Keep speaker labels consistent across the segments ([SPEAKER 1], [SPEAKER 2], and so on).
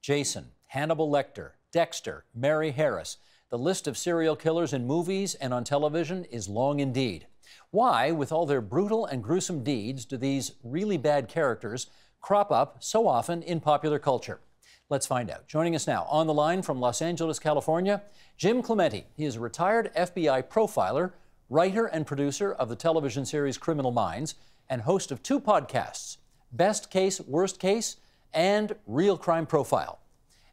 [SPEAKER 1] Jason, Hannibal Lecter, Dexter, Mary Harris. The list of serial killers in movies and on television is long indeed. Why, with all their brutal and gruesome deeds, do these really bad characters crop up so often in popular culture? Let's find out. Joining us now on the line from Los Angeles, California, Jim Clemente. He is a retired FBI profiler, writer and producer of the television series Criminal Minds, and host of 2 podcasts, Best Case, Worst Case, and Real Crime Profile.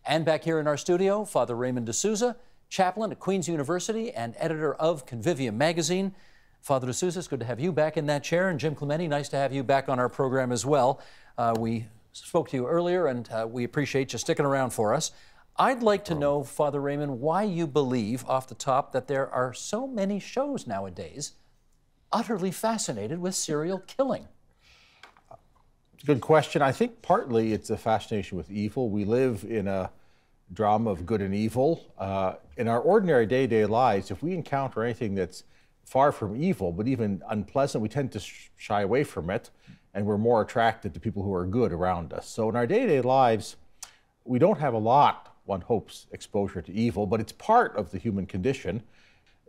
[SPEAKER 1] And back here in our studio, Father Raymond de Souza, chaplain at Queen's University and editor of Convivium Magazine. Father de Souza, it's good to have you back in that chair. And Jim Clemente, nice to have you back on our program as well. We spoke to you earlier, and we appreciate you sticking around for us. I'd like to know, Father Raymond, why you believe, off the top, that there are so many shows nowadays utterly fascinated with serial killing.
[SPEAKER 2] Good question. I think partly it's a fascination with evil. We live in a drama of good and evil. In our ordinary day-to-day lives, if we encounter anything that's far from evil, but even unpleasant, we tend to shy away from it, and we're more attracted to people who are good around us. So in our day-to-day lives, we don't have a lot, one hopes, exposure to evil, but it's part of the human condition.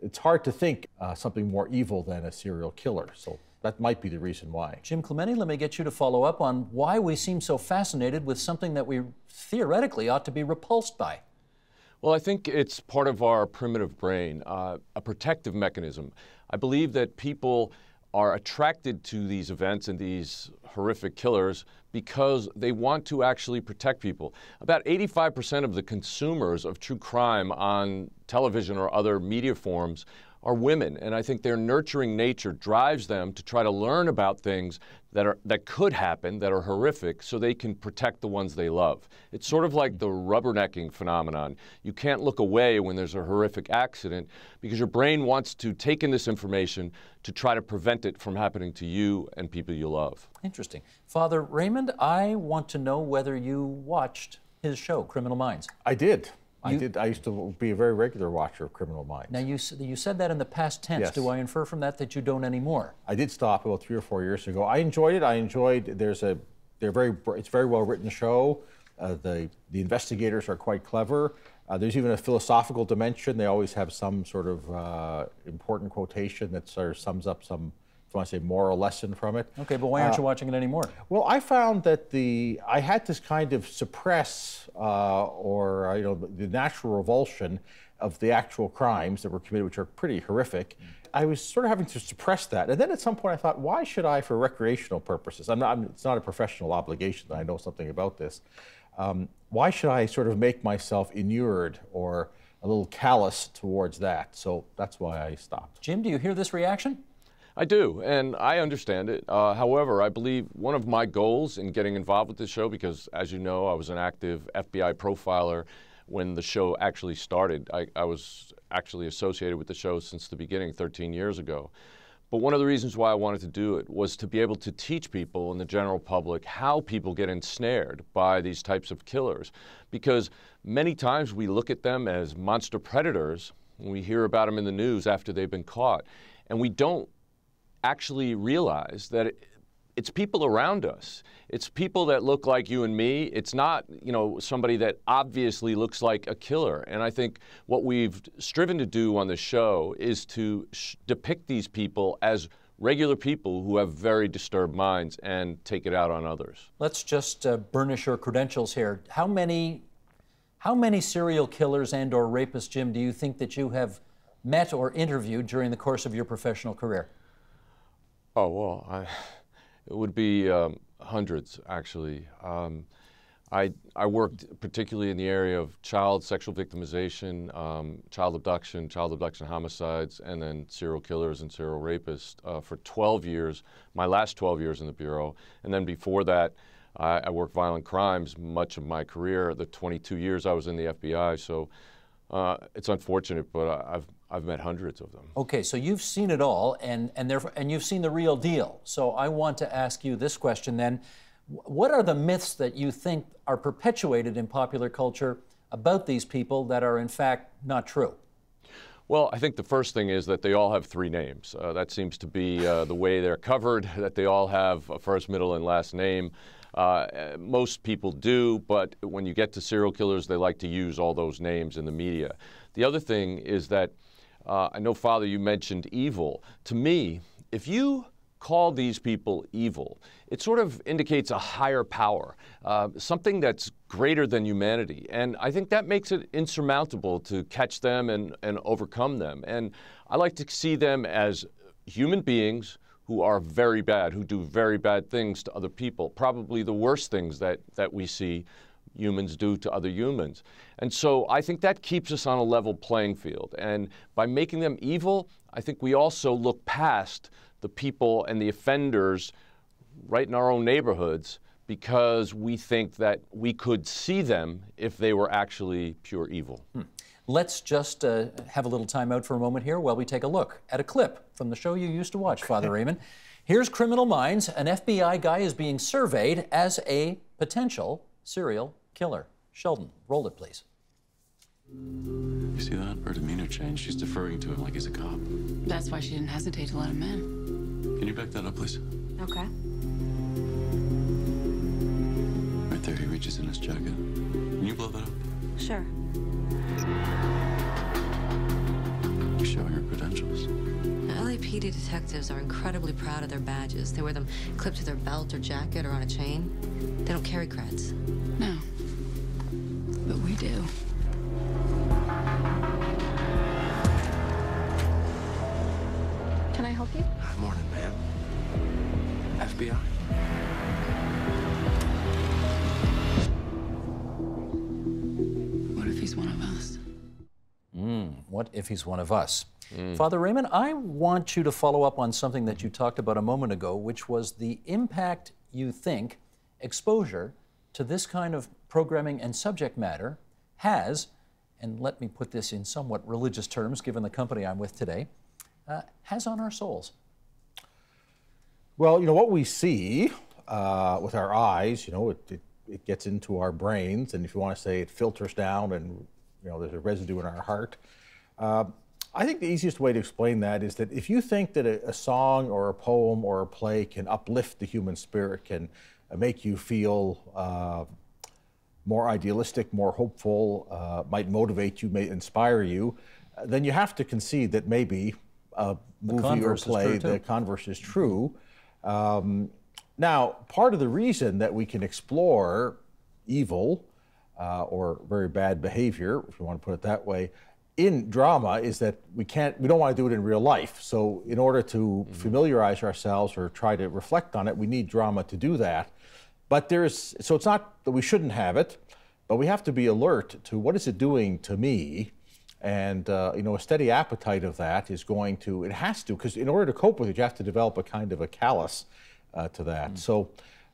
[SPEAKER 2] It's hard to think something more evil than a serial killer. So that might be the reason why.
[SPEAKER 1] Jim Clemente, let me get you to follow up on why we seem so fascinated with something that we theoretically ought to be repulsed by.
[SPEAKER 3] Well, I think it's part of our primitive brain, a protective mechanism. I believe that people are attracted to these events and these horrific killers because they want to actually protect people. About 85% of the consumers of true crime on television or other media forms are women, and I think their nurturing nature drives them to try to learn about things that could happen, that are horrific, so they can protect the ones they love. It's sort of like the rubbernecking phenomenon. You can't look away when there's a horrific accident because your brain wants to take in this information to try to prevent it from happening to you and people you love.
[SPEAKER 1] Interesting. Father Raymond, I want to know whether you watched his show, Criminal Minds.
[SPEAKER 2] I did. I used to be a very regular watcher of Criminal Minds.
[SPEAKER 1] Now, you said that in the past tense.
[SPEAKER 2] Yes.
[SPEAKER 1] Do I infer from that you don't anymore?
[SPEAKER 2] I did stop about 3 or 4 years ago. I enjoyed it. It's a very well written show. The investigators are quite clever. There's even a philosophical dimension. They always have some sort of important quotation that sort of sums up some, if you want to say, moral lesson from it.
[SPEAKER 1] Okay, but why aren't you watching it anymore?
[SPEAKER 2] Well, I found that I had to kind of suppress the natural revulsion of the actual crimes that were committed, which are pretty horrific. I was sort of having to suppress that. And then at some point I thought, why should I, for recreational purposes, it's not a professional obligation that I know something about this, why should I sort of make myself inured or a little callous towards that? So that's why I stopped.
[SPEAKER 1] Jim, do you hear this reaction?
[SPEAKER 3] I do, and I understand it. However, I believe one of my goals in getting involved with this show, because as you know, I was an active FBI profiler when the show actually started. I was actually associated with the show since the beginning, 13 years ago. But one of the reasons why I wanted to do it was to be able to teach people and the general public how people get ensnared by these types of killers. Because many times we look at them as monster predators when we hear about them in the news after they've been caught, and we don't actually realize that it's people around us. It's people that look like you and me. It's not, somebody that obviously looks like a killer. And I think what we've striven to do on the show is to depict these people as regular people who have very disturbed minds and take it out on others.
[SPEAKER 1] Let's just burnish your credentials here. How many serial killers and or rapists, Jim, do you think that you have met or interviewed during the course of your professional career?
[SPEAKER 3] Oh, well, it would be hundreds, actually. I worked particularly in the area of child sexual victimization, child abduction homicides, and then serial killers and serial rapists for 12 years, my last 12 years in the Bureau. And then before that, I worked violent crimes much of my career, the 22 years I was in the FBI. So it's unfortunate, but I've met hundreds of them.
[SPEAKER 1] Okay, so you've seen it all, and you've seen the real deal. So I want to ask you this question then. What are the myths that you think are perpetuated in popular culture about these people that are in fact not true?
[SPEAKER 3] Well, I think the first thing is that they all have 3 names. That seems to be the way they're covered, that they all have a first, middle, and last name. Most people do, but when you get to serial killers, they like to use all those names in the media. The other thing is that I know, Father, you mentioned evil. To me, if you call these people evil, it sort of indicates a higher power, something that's greater than humanity. And I think that makes it insurmountable to catch them and overcome them. And I like to see them as human beings who are very bad, who do very bad things to other people, probably the worst things that we see humans do to other humans. And so I think that keeps us on a level playing field. And by making them evil, I think we also look past the people and the offenders right in our own neighborhoods, because we think that we could see them if they were actually pure evil.
[SPEAKER 1] Let's just have a little time out for a moment here while we take a look at a clip from the show you used to watch, Father Raymond. Here's Criminal Minds. An FBI guy is being surveyed as a potential serial killer. Sheldon, roll it, please.
[SPEAKER 4] You see that? Her demeanor changed. She's deferring to him like he's a cop.
[SPEAKER 5] That's why she didn't hesitate to let him in.
[SPEAKER 4] Can you back that up, please?
[SPEAKER 5] Okay.
[SPEAKER 4] Right there, he reaches in his jacket. Can you blow that up?
[SPEAKER 5] Sure.
[SPEAKER 4] You're showing her credentials.
[SPEAKER 6] Now, LAPD detectives are incredibly proud of their badges. They wear them clipped to their belt or jacket or on a chain. They don't carry creds.
[SPEAKER 5] No. But we do. Can I help you?
[SPEAKER 7] Morning, ma'am. FBI?
[SPEAKER 5] What if he's one of us?
[SPEAKER 1] What if he's one of us? Father Raymond, I want you to follow up on something that you talked about a moment ago, which was the impact you think exposure to this kind of programming and subject matter has, and let me put this in somewhat religious terms given the company I'm with today, has on our souls.
[SPEAKER 2] Well, you know, what we see with our eyes, you know, it gets into our brains, and if you want to say it filters down and, you know, there's a residue in our heart. I think the easiest way to explain that is that if you think that a song or a poem or a play can uplift the human spirit, can make you feel more idealistic, more hopeful, might motivate you, may inspire you, then you have to concede that maybe a movie or play, the converse is true. Now, part of the reason that we can explore evil or very bad behavior, if you want to put it that way, in drama is that we don't want to do it in real life. So in order to familiarize ourselves or try to reflect on it, we need drama to do that. But so it's not that we shouldn't have it, but we have to be alert to what is it doing to me. And you know, a steady appetite of that is going to, it has to, because in order to cope with it, you have to develop a kind of a callus to that. So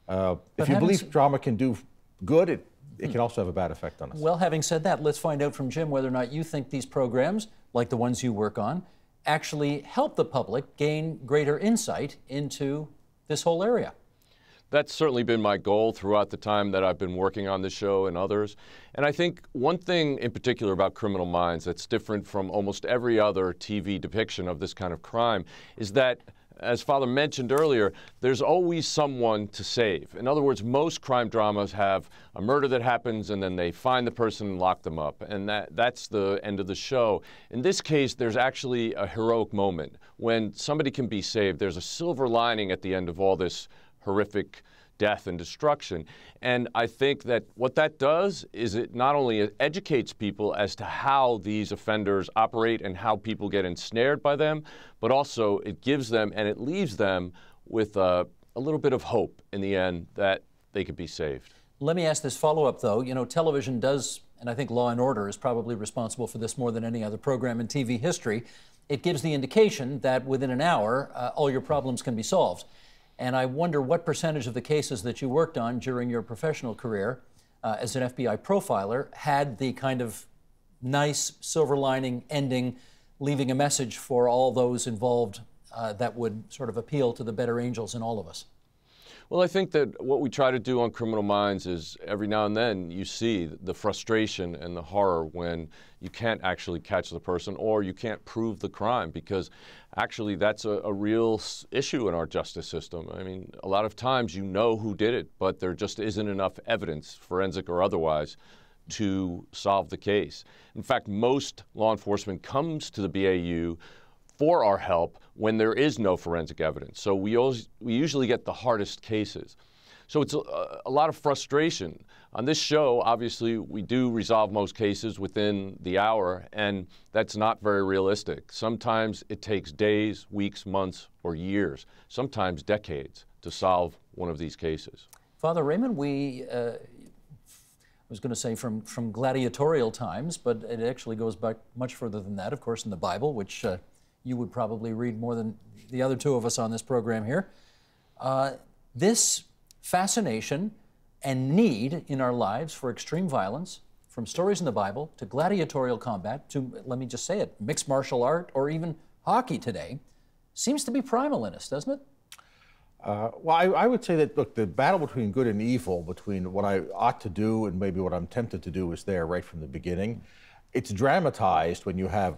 [SPEAKER 2] if you believe drama can do good, it can also have a bad effect on us.
[SPEAKER 1] Well, having said that, let's find out from Jim whether or not you think these programs, like the ones you work on, actually help the public gain greater insight into this whole area.
[SPEAKER 3] That's certainly been my goal throughout the time that I've been working on this show and others. And I think one thing in particular about Criminal Minds that's different from almost every other TV depiction of this kind of crime is that, as Father mentioned earlier, there's always someone to save. In other words, most crime dramas have a murder that happens and then they find the person and lock them up. And that's the end of the show. In this case, there's actually a heroic moment when somebody can be saved. There's a silver lining at the end of all this horrific death and destruction. And I think that what that does is it not only educates people as to how these offenders operate and how people get ensnared by them, but also it gives them and it leaves them with a little bit of hope in the end that they could be saved.
[SPEAKER 1] Let me ask this follow-up, though. You know, television does, and I think Law and Order is probably responsible for this more than any other program in TV history. It gives the indication that within an hour, all your problems can be solved. And I wonder what percentage of the cases that you worked on during your professional career as an FBI profiler had the kind of nice silver lining ending, leaving a message for all those involved that would sort of appeal to the better angels in all of us.
[SPEAKER 3] Well, I think that what we try to do on Criminal Minds is every now and then you see the frustration and the horror when you can't actually catch the person or you can't prove the crime, because actually that's a real issue in our justice system. I mean, a lot of times you know who did it, but there just isn't enough evidence, forensic or otherwise, to solve the case. In fact, most law enforcement comes to the BAU for our help when there is no forensic evidence. So we usually get the hardest cases. So it's a lot of frustration. On this show, obviously, we do resolve most cases within the hour, and that's not very realistic. Sometimes it takes days, weeks, months, or years, sometimes decades to solve one of these cases.
[SPEAKER 1] Father Raymond, I was going to say from gladiatorial times, but it actually goes back much further than that, of course, in the Bible, which you would probably read more than the other two of us on this program here. This fascination and need in our lives for extreme violence, from stories in the Bible to gladiatorial combat to, let me just say it, mixed martial art or even hockey today, seems to be primal in us, doesn't it?
[SPEAKER 2] Well, I would say that, look, the battle between good and evil, between what I ought to do and maybe what I'm tempted to do, is there right from the beginning. It's dramatized when you have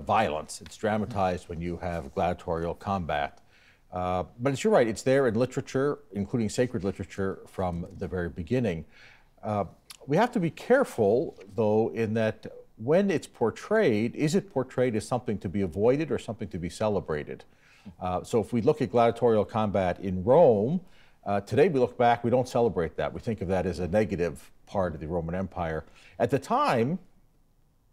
[SPEAKER 2] violence. It's dramatized when you have gladiatorial combat. But you're right, it's there in literature, including sacred literature, from the very beginning. We have to be careful, though, in that when it's portrayed, is it portrayed as something to be avoided or something to be celebrated? So if we look at gladiatorial combat in Rome, today we look back, we don't celebrate that. We think of that as a negative part of the Roman Empire. At the time,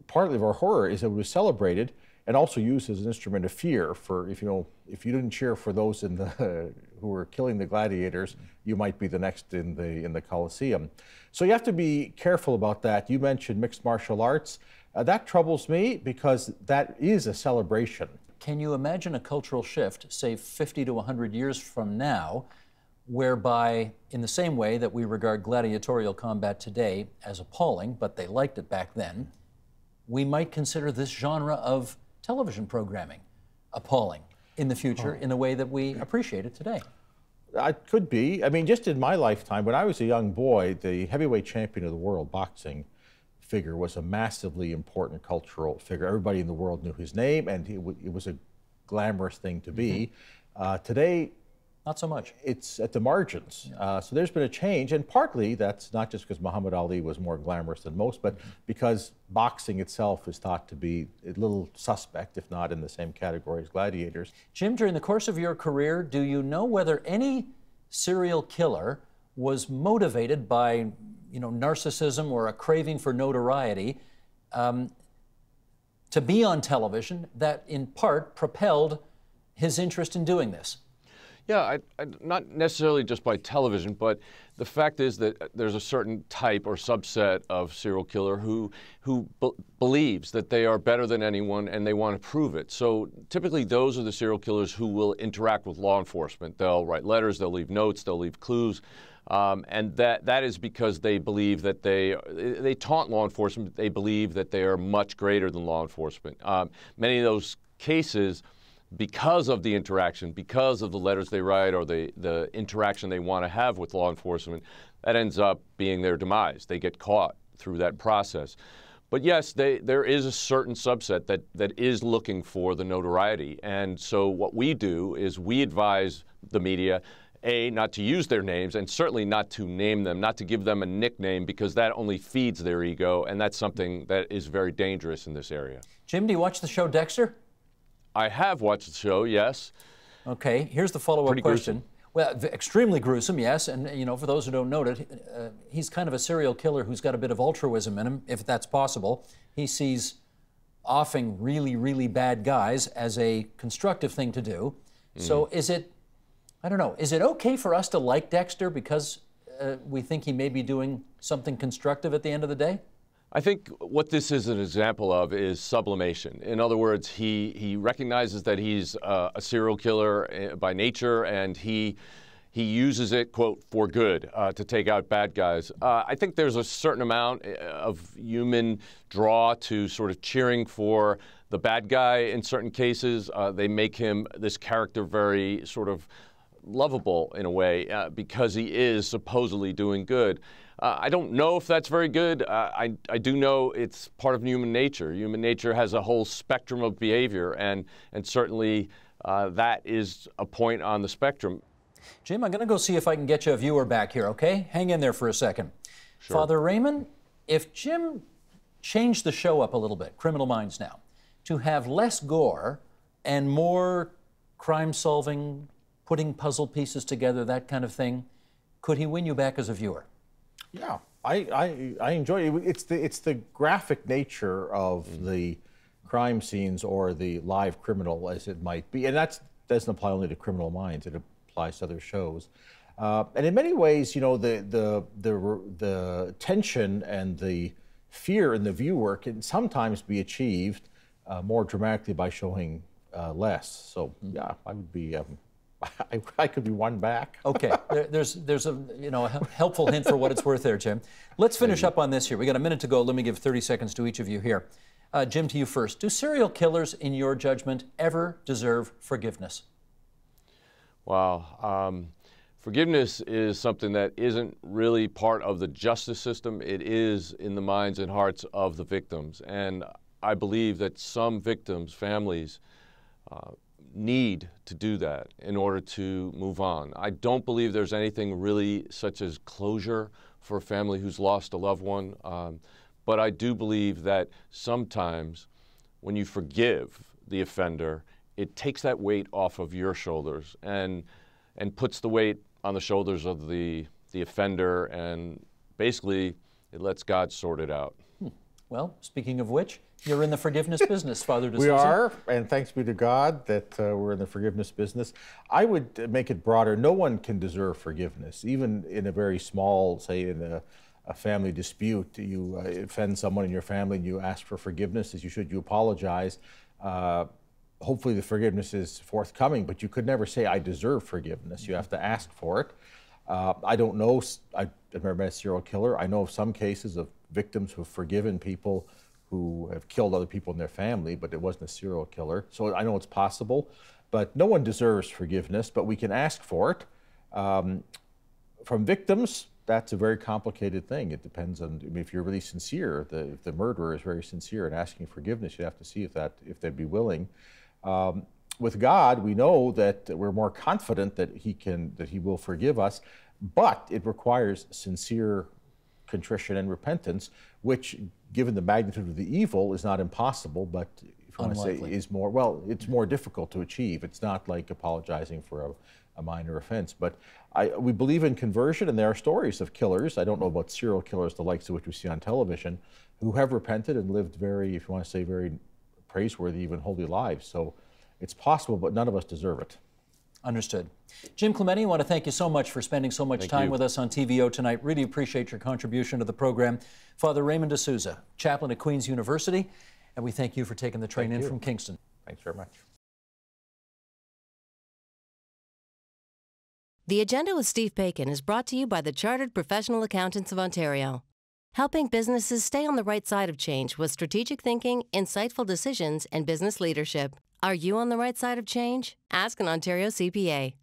[SPEAKER 2] partly of our horror is that it was celebrated and also used as an instrument of fear. For if you didn't cheer for those who were killing the gladiators, you might be the next in the Colosseum. So you have to be careful about that. You mentioned mixed martial arts. That troubles me because that is a celebration.
[SPEAKER 1] Can you imagine a cultural shift, say 50 to 100 years from now, whereby, in the same way that we regard gladiatorial combat today as appalling, but they liked it back then, we might consider this genre of television programming appalling in the future in a way that we appreciate it today?
[SPEAKER 2] It could be. I mean, just in my lifetime, when I was a young boy, the heavyweight champion of the world boxing figure was a massively important cultural figure. Everybody in the world knew his name, and it was a glamorous thing to be. Today,
[SPEAKER 1] not so much.
[SPEAKER 2] It's at the margins. So there's been a change, and partly that's not just because Muhammad Ali was more glamorous than most, but because boxing itself is thought to be a little suspect, if not in the same category as gladiators.
[SPEAKER 1] Jim, during the course of your career, do you know whether any serial killer was motivated by, narcissism or a craving for notoriety to be on television that in part propelled his interest in doing this?
[SPEAKER 3] Yeah, not necessarily just by television, but the fact is that there's a certain type or subset of serial killer who believes that they are better than anyone and they want to prove it. So typically those are the serial killers who will interact with law enforcement. They'll write letters, they'll leave notes, they'll leave clues. And that is because they believe that they taunt law enforcement. They believe that they are much greater than law enforcement. Many of those cases, because of the interaction, because of the letters they write or the interaction they want to have with law enforcement, that ends up being their demise. They get caught through that process. But yes, there is a certain subset that is looking for the notoriety. And so what we do is we advise the media, A, not to use their names, and certainly not to name them, not to give them a nickname, because that only feeds their ego, and that's something that is very dangerous in this area.
[SPEAKER 1] Jim, do you watch the show Dexter?
[SPEAKER 3] I have watched the show, yes.
[SPEAKER 1] Okay, here's the follow-up question.
[SPEAKER 3] Gruesome.
[SPEAKER 1] Well, extremely gruesome, yes, and for those who don't know it, he's kind of a serial killer who's got a bit of altruism in him, if that's possible. He sees offing really, really bad guys as a constructive thing to do. So is it, I don't know, is it okay for us to like Dexter because we think he may be doing something constructive at the end of the day?
[SPEAKER 3] I think what this is an example of is sublimation. In other words, he recognizes that he's a serial killer by nature, and he uses it, quote, for good, to take out bad guys. I think there's a certain amount of human draw to sort of cheering for the bad guy in certain cases. They make him, this character, very sort of lovable in a way because he is supposedly doing good. I don't know if that's very good. I do know it's part of human nature. Human nature has a whole spectrum of behavior, and certainly that is a point on the spectrum.
[SPEAKER 1] Jim, I'm going to go see if I can get you a viewer back here, okay? Hang in there for a second. Sure. Father Raymond, if Jim changed the show up a little bit, Criminal Minds now, to have less gore and more crime-solving, putting puzzle pieces together, that kind of thing, could he win you back as a viewer?
[SPEAKER 2] Yeah, I enjoy it. It's the graphic nature of the crime scenes or the live criminal, as it might be, and that doesn't apply only to Criminal Minds. It applies to other shows, and in many ways, you know, the tension and the fear in the viewer can sometimes be achieved more dramatically by showing less. So yeah, I would be. I could be one back.
[SPEAKER 1] Okay, there's a a helpful hint for what it's worth there, Jim. Let's finish up on this here. We got a minute to go. Let me give 30 seconds to each of you here. Jim, to you first. Do serial killers, in your judgment, ever deserve forgiveness?
[SPEAKER 3] Wow. Forgiveness is something that isn't really part of the justice system. It is in the minds and hearts of the victims. And I believe that some victims' families need to do that in order to move on. I don't believe there's anything really such as closure for a family who's lost a loved one, but I do believe that sometimes when you forgive the offender, it takes that weight off of your shoulders and puts the weight on the shoulders of the offender, and basically it lets God sort it out.
[SPEAKER 1] Well, speaking of which, you're in the forgiveness business, Father de Souza.
[SPEAKER 2] We are, and thanks be to God that we're in the forgiveness business. I would make it broader. No one can deserve forgiveness, even in a very small, say in a family dispute. You offend someone in your family and you ask for forgiveness, as you should, you apologize. Hopefully the forgiveness is forthcoming, but you could never say, I deserve forgiveness. You have to ask for it. I don't know, I've never met a serial killer. I know of some cases of victims who have forgiven people who have killed other people in their family, but it wasn't a serial killer. So I know it's possible, but no one deserves forgiveness, but we can ask for it. From victims, that's a very complicated thing. It depends on, I mean, if you're really sincere, if the murderer is very sincere in asking forgiveness, you have to see if they'd be willing. With God, we know that we're more confident that He will forgive us, but it requires sincere contrition and repentance, which, given the magnitude of the evil, is not impossible, but if you want to say is more, well, it's more difficult to achieve. It's not like apologizing for a minor offense. But we believe in conversion, and there are stories of killers. I don't know about serial killers, the likes of which we see on television, who have repented and lived very, if you want to say, very praiseworthy, even holy lives. So it's possible, but none of us deserve it.
[SPEAKER 1] Understood. Jim Clemente, I want to thank you so much for spending so much time with us on TVO tonight. Really appreciate your contribution to the program. Father Raymond de Souza, chaplain at Queen's University, and we thank you for taking the train in from Kingston.
[SPEAKER 2] Thanks very much.
[SPEAKER 8] The Agenda with Steve Bacon is brought to you by the Chartered Professional Accountants of Ontario, helping businesses stay on the right side of change with strategic thinking, insightful decisions, and business leadership. Are you on the right side of change? Ask an Ontario CPA.